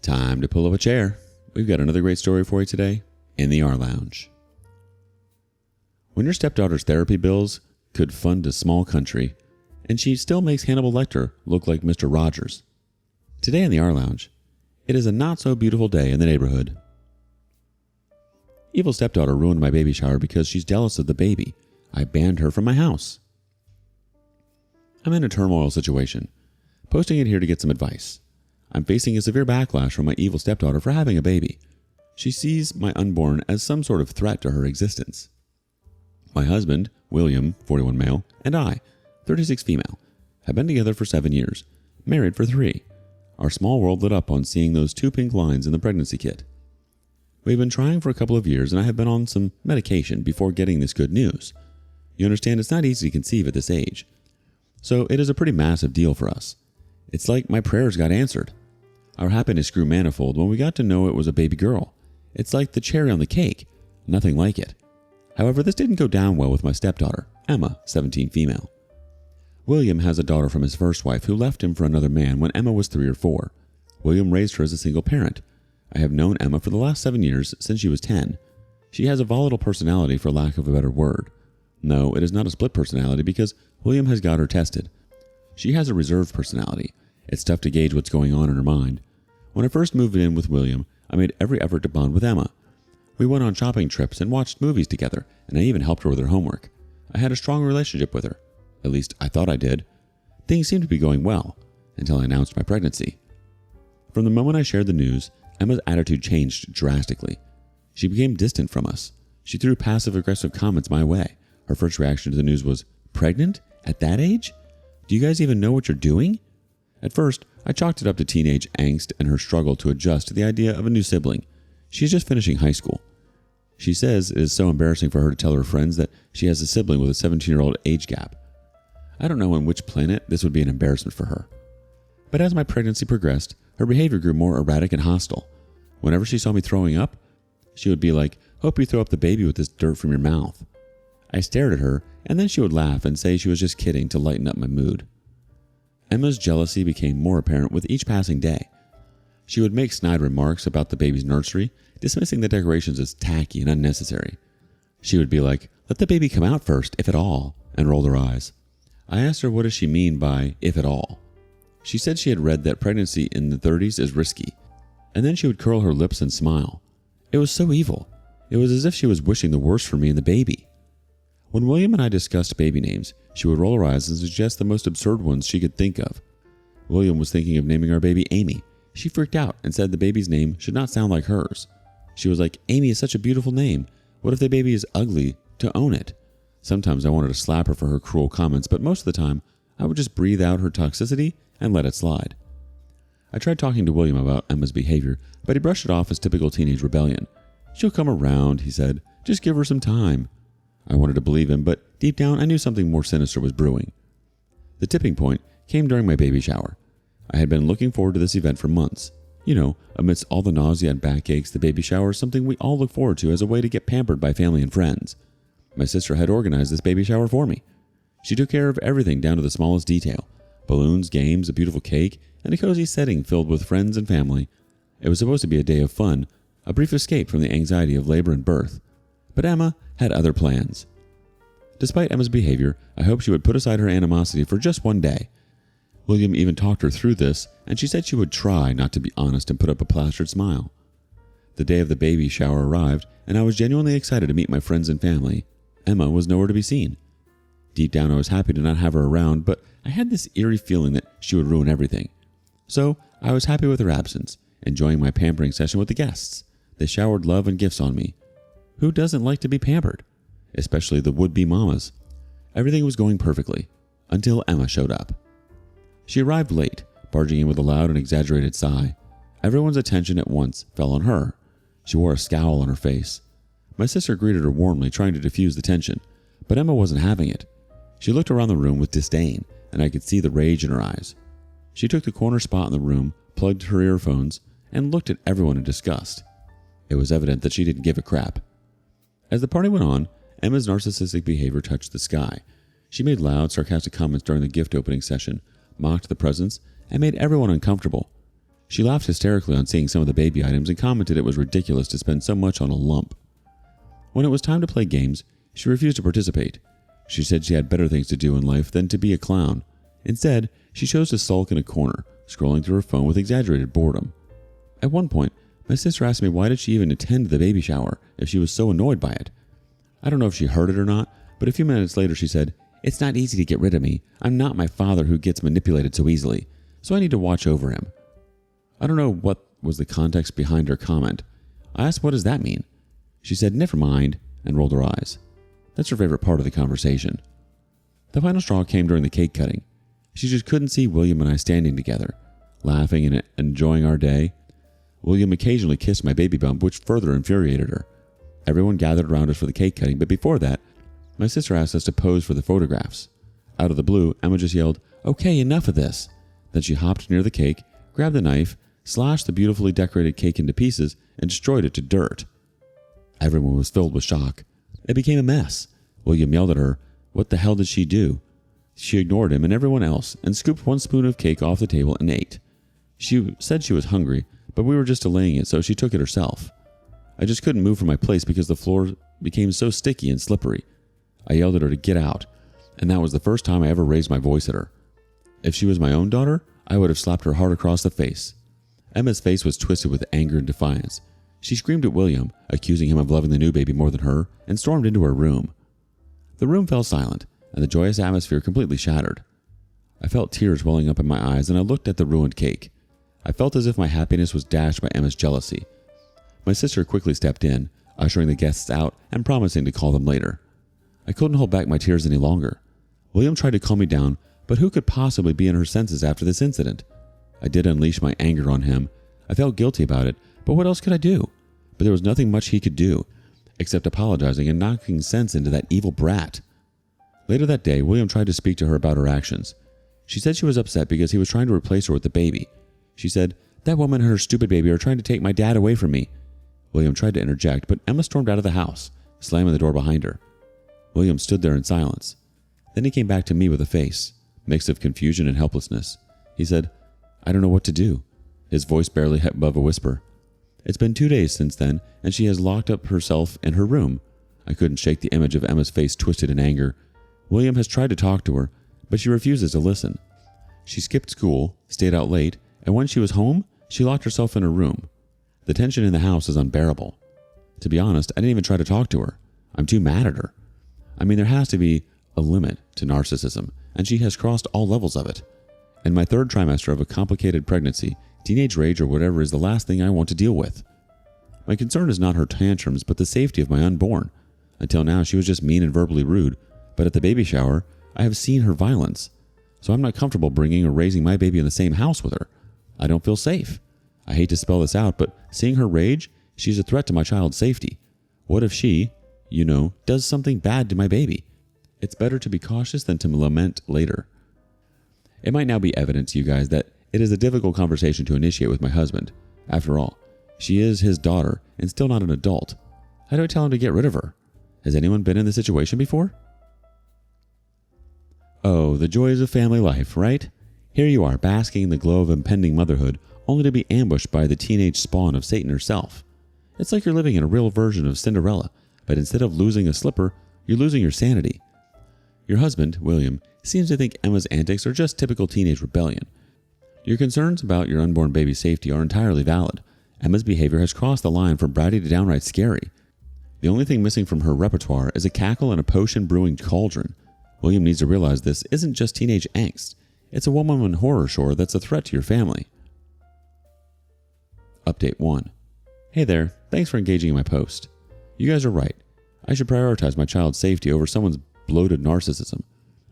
Time to pull up a chair. We've got another great story for you today in the rLounge. When your stepdaughter's therapy bills could fund a small country, and she still makes Hannibal Lecter look like Mr. Rogers. Today in the rLounge, it is a not-so-beautiful day in the neighborhood. Evil stepdaughter ruined my baby shower because she's jealous of the baby. I banned her from my house. I'm in a turmoil situation, posting it here to get some advice. I'm facing a severe backlash from my evil stepdaughter for having a baby. She sees my unborn as some sort of threat to her existence. My husband, William, 41 male, and I, 36 female, have been together for 7 years, married for 3. Our small world lit up on seeing those 2 pink lines in the pregnancy kit. We've been trying for a couple of years, and I have been on some medication before getting this good news. You understand, it's not easy to conceive at this age. So it is a pretty massive deal for us. It's like my prayers got answered. Our happiness grew manifold when we got to know it was a baby girl. It's like the cherry on the cake. Nothing like it. However, this didn't go down well with my stepdaughter, Emma, 17 female. William has a daughter from his first wife who left him for another man when Emma was 3 or 4. William raised her as a single parent. I have known Emma for the last 7 years since she was 10. She has a volatile personality, for lack of a better word. No, it is not a split personality because William has got her tested. She has a reserved personality. It's tough to gauge what's going on in her mind. When I first moved in with William, I made every effort to bond with Emma. We went on shopping trips and watched movies together, and I even helped her with her homework. I had a strong relationship with her. At least I thought I did. Things seemed to be going well, until I announced my pregnancy. From the moment I shared the news, Emma's attitude changed drastically. She became distant from us. She threw passive-aggressive comments my way. Her first reaction to the news was, "Pregnant? At that age? Do you guys even know what you're doing?" At first, I chalked it up to teenage angst and her struggle to adjust to the idea of a new sibling. She's just finishing high school. She says it is so embarrassing for her to tell her friends that she has a sibling with a 17-year-old age gap. I don't know on which planet this would be an embarrassment for her. But as my pregnancy progressed, her behavior grew more erratic and hostile. Whenever she saw me throwing up, she would be like, "Hope you throw up the baby with this dirt from your mouth." I stared at her, and then she would laugh and say she was just kidding to lighten up my mood. Emma's jealousy became more apparent with each passing day. She would make snide remarks about the baby's nursery, dismissing the decorations as tacky and unnecessary. She would be like, "Let the baby come out first, if at all," and roll her eyes. I asked her what does she mean by if at all. She said she had read that pregnancy in the 30s is risky, and then she would curl her lips and smile. It was so evil. It was as if she was wishing the worst for me and the baby. When William and I discussed baby names, she would roll her eyes and suggest the most absurd ones she could think of. William was thinking of naming our baby Amy. She freaked out and said the baby's name should not sound like hers. She was like, "Amy is such a beautiful name. What if the baby is ugly to own it?" Sometimes I wanted to slap her for her cruel comments, but most of the time, I would just breathe out her toxicity and let it slide. I tried talking to William about Emma's behavior, but he brushed it off as typical teenage rebellion. "She'll come around," he said. "Just give her some time." I wanted to believe him, but deep down I knew something more sinister was brewing. The tipping point came during my baby shower. I had been looking forward to this event for months. You know, amidst all the nausea and backaches, the baby shower is something we all look forward to as a way to get pampered by family and friends. My sister had organized this baby shower for me. She took care of everything down to the smallest detail. Balloons, games, a beautiful cake, and a cozy setting filled with friends and family. It was supposed to be a day of fun, a brief escape from the anxiety of labor and birth. But Emma had other plans. Despite Emma's behavior, I hoped she would put aside her animosity for just one day. William even talked her through this, and she said she would try not to be honest and put up a plastered smile. The day of the baby shower arrived, and I was genuinely excited to meet my friends and family. Emma was nowhere to be seen. Deep down, I was happy to not have her around, but I had this eerie feeling that she would ruin everything. So I was happy with her absence, enjoying my pampering session with the guests. They showered love and gifts on me. Who doesn't like to be pampered? Especially the would-be mamas. Everything was going perfectly, until Emma showed up. She arrived late, barging in with a loud and exaggerated sigh. Everyone's attention at once fell on her. She wore a scowl on her face. My sister greeted her warmly, trying to diffuse the tension, but Emma wasn't having it. She looked around the room with disdain, and I could see the rage in her eyes. She took the corner spot in the room, plugged her earphones, and looked at everyone in disgust. It was evident that she didn't give a crap. As the party went on, Emma's narcissistic behavior touched the sky. She made loud, sarcastic comments during the gift opening session, mocked the presents, and made everyone uncomfortable. She laughed hysterically on seeing some of the baby items and commented it was ridiculous to spend so much on a lump. When it was time to play games, she refused to participate. She said she had better things to do in life than to be a clown. Instead, she chose to sulk in a corner, scrolling through her phone with exaggerated boredom. At one point, my sister asked me why did she even attend the baby shower if she was so annoyed by it. I don't know if she heard it or not, but a few minutes later she said, "It's not easy to get rid of me. I'm not my father who gets manipulated so easily, so I need to watch over him." I don't know what was the context behind her comment. I asked, "What does that mean?" She said, "Never mind," and rolled her eyes. That's her favorite part of the conversation. The final straw came during the cake cutting. She just couldn't see William and I standing together, laughing and enjoying our day. William occasionally kissed my baby bump, which further infuriated her. Everyone gathered around us for the cake cutting, but before that, my sister asked us to pose for the photographs. Out of the blue, Emma just yelled, "Okay, enough of this." Then she hopped near the cake, grabbed the knife, slashed the beautifully decorated cake into pieces, and destroyed it to dirt. Everyone was filled with shock. It became a mess. William yelled at her, "What the hell did she do?" She ignored him and everyone else and scooped one spoon of cake off the table and ate. She said she was hungry, but we were just delaying it, so she took it herself. I just couldn't move from my place because the floor became so sticky and slippery. I yelled at her to get out, and that was the first time I ever raised my voice at her. If she was my own daughter, I would have slapped her hard across the face. Emma's face was twisted with anger and defiance. She screamed at William, accusing him of loving the new baby more than her, and stormed into her room. The room fell silent, and the joyous atmosphere completely shattered. I felt tears welling up in my eyes, and I looked at the ruined cake. I felt as if my happiness was dashed by Emma's jealousy. My sister quickly stepped in, ushering the guests out and promising to call them later. I couldn't hold back my tears any longer. William tried to calm me down, but who could possibly be in her senses after this incident? I did unleash my anger on him. I felt guilty about it, but what else could I do? But there was nothing much he could do, except apologizing and knocking sense into that evil brat. Later that day, William tried to speak to her about her actions. She said she was upset because he was trying to replace her with the baby. She said, "That woman and her stupid baby are trying to take my dad away from me." William tried to interject, but Emma stormed out of the house, slamming the door behind her. William stood there in silence. Then he came back to me with a face, mixed of confusion and helplessness. He said, "I don't know what to do." His voice barely above a whisper. It's been 2 days since then, and she has locked up herself in her room. I couldn't shake the image of Emma's face twisted in anger. William has tried to talk to her, but she refuses to listen. She skipped school, stayed out late, and when she was home, she locked herself in her room. The tension in the house is unbearable. To be honest, I didn't even try to talk to her. I'm too mad at her. I mean, there has to be a limit to narcissism, and she has crossed all levels of it. In my 3rd trimester of a complicated pregnancy, teenage rage or whatever is the last thing I want to deal with. My concern is not her tantrums, but the safety of my unborn. Until now, she was just mean and verbally rude, but at the baby shower, I have seen her violence. So I'm not comfortable bringing or raising my baby in the same house with her. I don't feel safe. I hate to spell this out, but seeing her rage, she's a threat to my child's safety. What if she, does something bad to my baby? It's better to be cautious than to lament later. It might now be evident to you guys that it is a difficult conversation to initiate with my husband. After all, she is his daughter and still not an adult. How do I tell him to get rid of her? Has anyone been in this situation before? Oh, the joys of family life, right? Here you are, basking in the glow of impending motherhood, only to be ambushed by the teenage spawn of Satan herself. It's like you're living in a real version of Cinderella, but instead of losing a slipper, you're losing your sanity. Your husband, William, seems to think Emma's antics are just typical teenage rebellion. Your concerns about your unborn baby's safety are entirely valid. Emma's behavior has crossed the line from bratty to downright scary. The only thing missing from her repertoire is a cackle and a potion brewing cauldron. William needs to realize this isn't just teenage angst. It's a one-woman horror show that's a threat to your family. Update 1. Hey there, thanks for engaging in my post. You guys are right. I should prioritize my child's safety over someone's bloated narcissism.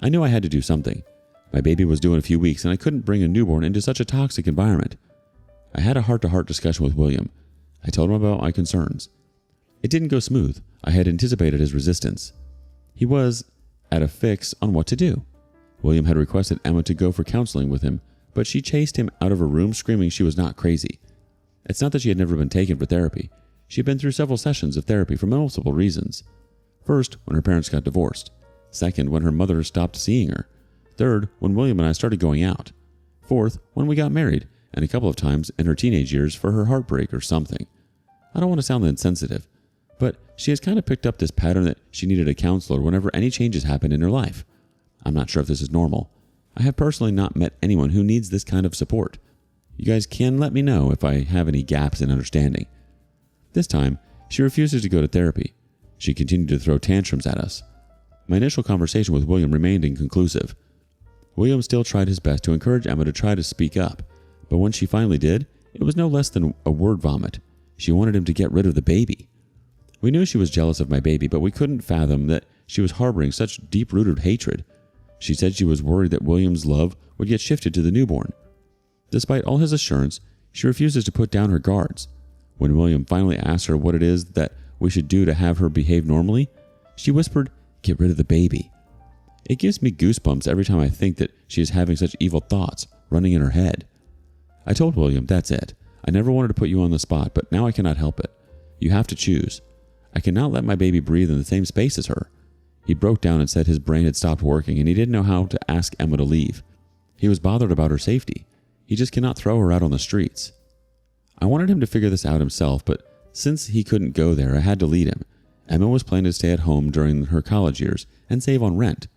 I knew I had to do something. My baby was due in a few weeks and I couldn't bring a newborn into such a toxic environment. I had a heart-to-heart discussion with William. I told him about my concerns. It didn't go smooth. I had anticipated his resistance. He was at a fix on what to do. William had requested Emma to go for counseling with him, but she chased him out of her room screaming she was not crazy. It's not that she had never been taken for therapy. She had been through several sessions of therapy for multiple reasons. First, when her parents got divorced. Second, when her mother stopped seeing her. Third, when William and I started going out. Fourth, when we got married. and a couple of times in her teenage years for her heartbreak or something. I don't want to sound insensitive, but she has kind of picked up this pattern that she needed a counselor whenever any changes happen in her life. I'm not sure if this is normal. I have personally not met anyone who needs this kind of support. You guys can let me know if I have any gaps in understanding. This time, she refuses to go to therapy. She continued to throw tantrums at us. My initial conversation with William remained inconclusive. William still tried his best to encourage Emma to try to speak up, but when she finally did, it was no less than a word vomit. She wanted him to get rid of the baby. We knew she was jealous of my baby, but we couldn't fathom that she was harboring such deep-rooted hatred. She said she was worried that William's love would get shifted to the newborn. Despite all his assurance, she refuses to put down her guards. When William finally asked her what it is that we should do to have her behave normally, she whispered, "Get rid of the baby." It gives me goosebumps every time I think that she is having such evil thoughts running in her head. I told William, "That's it. I never wanted to put you on the spot, but now I cannot help it. You have to choose. I cannot let my baby breathe in the same space as her." He broke down and said his brain had stopped working and he didn't know how to ask Emma to leave. He was bothered about her safety. He just cannot throw her out on the streets. I wanted him to figure this out himself, but since he couldn't go there, I had to lead him. Emma was planning to stay at home during her college years and save on rent.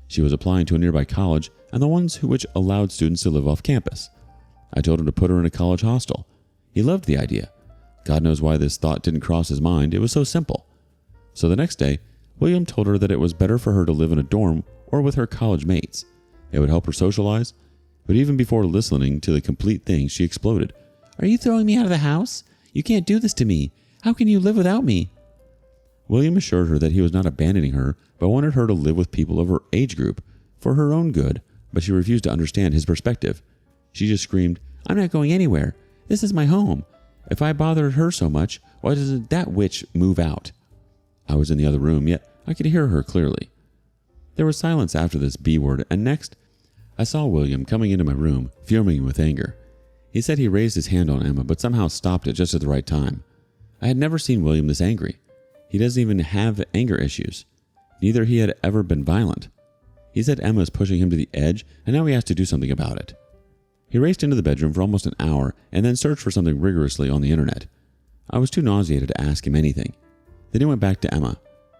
She was applying to a nearby college and the ones which allowed students to live off campus. I told him to put her in a college hostel. He loved the idea. God knows why this thought didn't cross his mind. It was so simple. So the next day, William told her that it was better for her to live in a dorm or with her college mates. It would help her socialize. But even before listening to the complete thing, she exploded. "Are you throwing me out of the house? You can't do this to me. How can you live without me?" William assured her that he was not abandoning her, but wanted her to live with people of her age group for her own good, but she refused to understand his perspective. She just screamed, "I'm not going anywhere. This is my home. If I bothered her so much, why doesn't that witch move out?" I was in the other room, yet I could hear her clearly. There was silence after this B word, and next, I saw William coming into my room, fuming with anger. He said he raised his hand on Emma, but somehow stopped it just at the right time. I had never seen William this angry. He doesn't even have anger issues. Neither he had ever been violent. He said Emma is pushing him to the edge, and now he has to do something about it. He raced into the bedroom for almost an hour and then searched for something rigorously on the internet. I was too nauseated to ask him anything. Then he went back to Emma.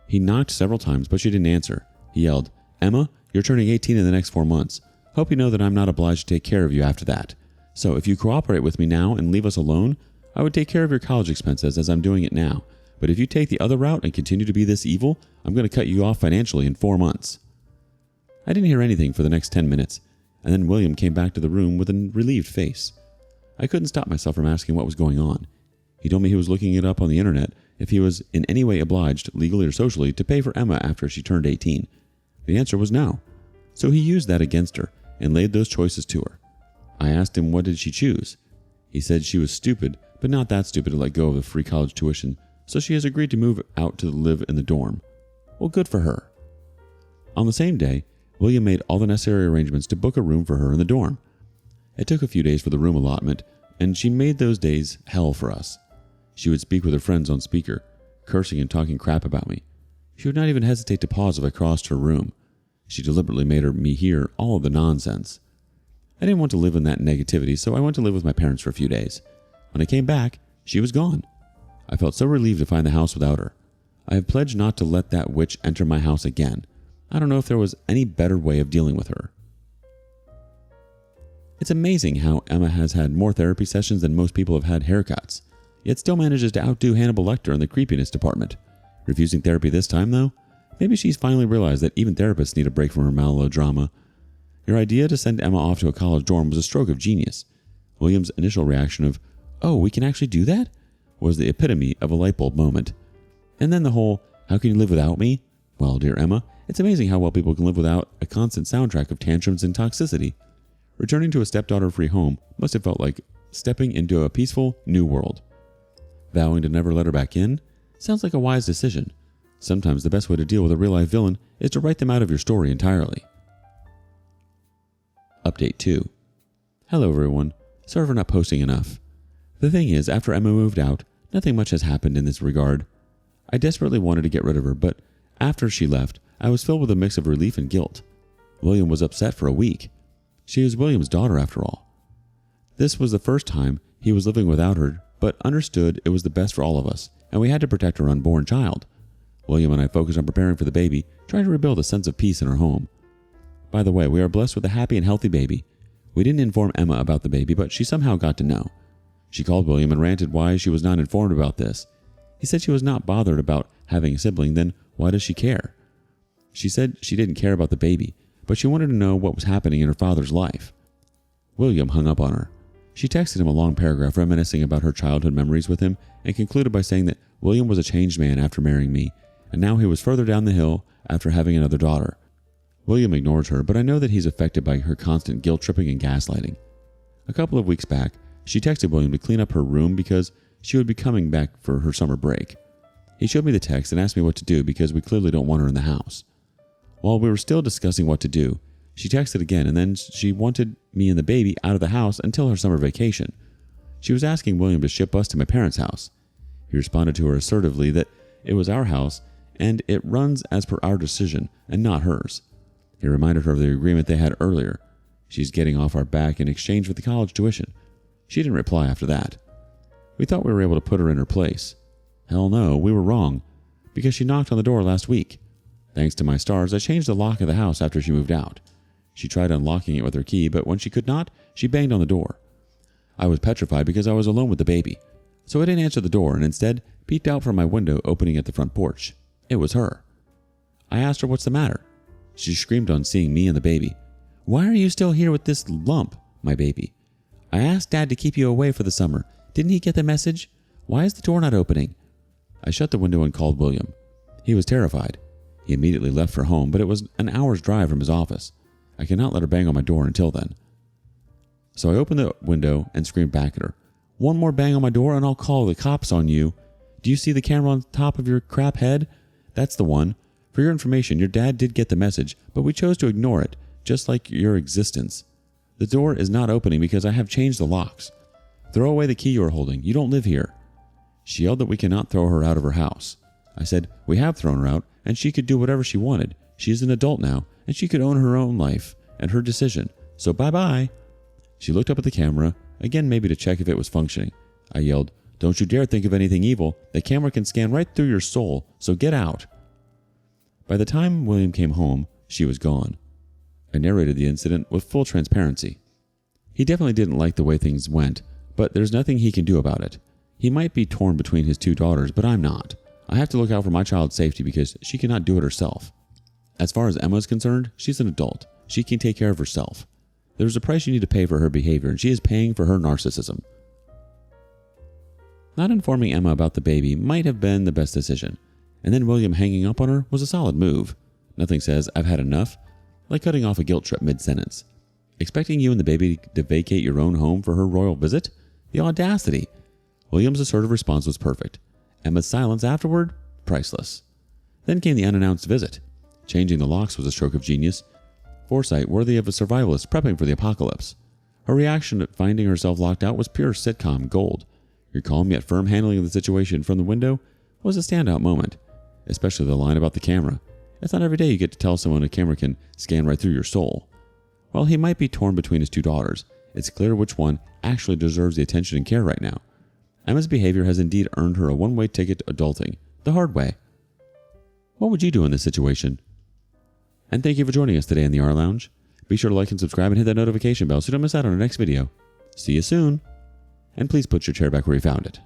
He knocked several times, but she didn't answer. He yelled, "Emma, you're turning 18 in the next 4 months. Hope you know that I'm not obliged to take care of you after that. So if you cooperate with me now and leave us alone, I would take care of your college expenses as I'm doing it now. But if you take the other route and continue to be this evil, I'm going to cut you off financially in 4 months." I didn't hear anything for the next 10 minutes, and then William came back to the room with a relieved face. I couldn't stop myself from asking what was going on. He told me he was looking it up on the internet if he was in any way obliged, legally or socially, to pay for Emma after she turned 18. The answer was no. So he used that against her and laid those choices to her. I asked him what did she choose. He said she was stupid, but not that stupid to let go of the free college tuition, so she has agreed to move out to live in the dorm. Well, good for her. On the same day, William made all the necessary arrangements to book a room for her in the dorm. It took a few days for the room allotment, and she made those days hell for us. She would speak with her friends on speaker, cursing and talking crap about me. She would not even hesitate to pause if I crossed her room. She deliberately made me hear all of the nonsense. I didn't want to live in that negativity, so I went to live with my parents for a few days. When I came back, she was gone. I felt so relieved to find the house without her. I have pledged not to let that witch enter my house again. I don't know if there was any better way of dealing with her. It's amazing how Emma has had more therapy sessions than most people have had haircuts, yet still manages to outdo Hannibal Lecter in the creepiness department. Refusing therapy this time, though? Maybe she's finally realized that even therapists need a break from her melodrama. Your idea to send Emma off to a college dorm was a stroke of genius. William's initial reaction of, "Oh, we can actually do that?" was the epitome of a light bulb moment. And then the whole, "How can you live without me?" Well, dear Emma, it's amazing how well people can live without a constant soundtrack of tantrums and toxicity. Returning to a stepdaughter-free home must have felt like stepping into a peaceful new world. Vowing to never let her back in sounds like a wise decision. Sometimes the best way to deal with a real-life villain is to write them out of your story entirely. Update 2. Hello everyone. Sorry for not posting enough. The thing is, after Emma moved out, nothing much has happened in this regard. I desperately wanted to get rid of her, but after she left, I was filled with a mix of relief and guilt. William was upset for a week. She was William's daughter after all. This was the first time he was living without her, but understood it was the best for all of us, and we had to protect our unborn child. William and I focused on preparing for the baby, trying to rebuild a sense of peace in our home. By the way, we are blessed with a happy and healthy baby. We didn't inform Emma about the baby, but she somehow got to know. She called William and ranted why she was not informed about this. He said she was not bothered about having a sibling, then why does she care? She said she didn't care about the baby, but she wanted to know what was happening in her father's life. William hung up on her. She texted him a long paragraph reminiscing about her childhood memories with him and concluded by saying that William was a changed man after marrying me, and now he was further down the hill after having another daughter. William ignores her, but I know that he's affected by her constant guilt-tripping and gaslighting. A couple of weeks back, she texted William to clean up her room because she would be coming back for her summer break. He showed me the text and asked me what to do because we clearly don't want her in the house. While we were still discussing what to do, she texted again, and then she wanted me and the baby out of the house until her summer vacation. She was asking William to ship us to my parents' house. He responded to her assertively that it was our house and it runs as per our decision and not hers. He reminded her of the agreement they had earlier. She's getting off our back in exchange for the college tuition. She didn't reply after that. We thought we were able to put her in her place. Hell no, we were wrong, because she knocked on the door last week. Thanks to my stars, I changed the lock of the house after she moved out. She tried unlocking it with her key, but when she could not, she banged on the door. I was petrified because I was alone with the baby, so I didn't answer the door and instead peeked out from my window opening at the front porch. It was her. I asked her what's the matter. She screamed on seeing me and the baby. Why are you still here with this lump, my baby? I asked Dad to keep you away for the summer. Didn't he get the message? Why is the door not opening? I shut the window and called William. He was terrified. He immediately left for home, but it was an hour's drive from his office. I could not let her bang on my door until then. So I opened the window and screamed back at her. One more bang on my door and I'll call the cops on you. Do you see the camera on top of your crap head? That's the one. For your information, your dad did get the message, but we chose to ignore it, just like your existence. The door is not opening because I have changed the locks. Throw away the key you are holding. You don't live here. She yelled that we cannot throw her out of her house. I said, we have thrown her out, and she could do whatever she wanted. She is an adult now, and she could own her own life and her decision. So bye-bye. She looked up at the camera, again maybe to check if it was functioning. I yelled, don't you dare think of anything evil. The camera can scan right through your soul, so get out. By the time William came home, she was gone. I narrated the incident with full transparency. He definitely didn't like the way things went, but there's nothing he can do about it. He might be torn between his two daughters, but I'm not. I have to look out for my child's safety because she cannot do it herself. As far as Emma is concerned, she's an adult. She can take care of herself. There's a price you need to pay for her behavior, and she is paying for her narcissism. Not informing Emma about the baby might have been the best decision, and then William hanging up on her was a solid move. Nothing says, I've had enough, like cutting off a guilt trip mid-sentence. Expecting you and the baby to vacate your own home for her royal visit? The audacity! William's assertive response was perfect. Emma's silence afterward? Priceless. Then came the unannounced visit. Changing the locks was a stroke of genius. Foresight worthy of a survivalist prepping for the apocalypse. Her reaction at finding herself locked out was pure sitcom gold. Your calm yet firm handling of the situation from the window was a standout moment, especially the line about the camera. It's not every day you get to tell someone a camera can scan right through your soul. While he might be torn between his two daughters, it's clear which one actually deserves the attention and care right now. Emma's behavior has indeed earned her a one-way ticket to adulting, the hard way. What would you do in this situation? And thank you for joining us today in the rLounge. Be sure to like and subscribe and hit that notification bell so you don't miss out on our next video. See you soon! And please put your chair back where you found it.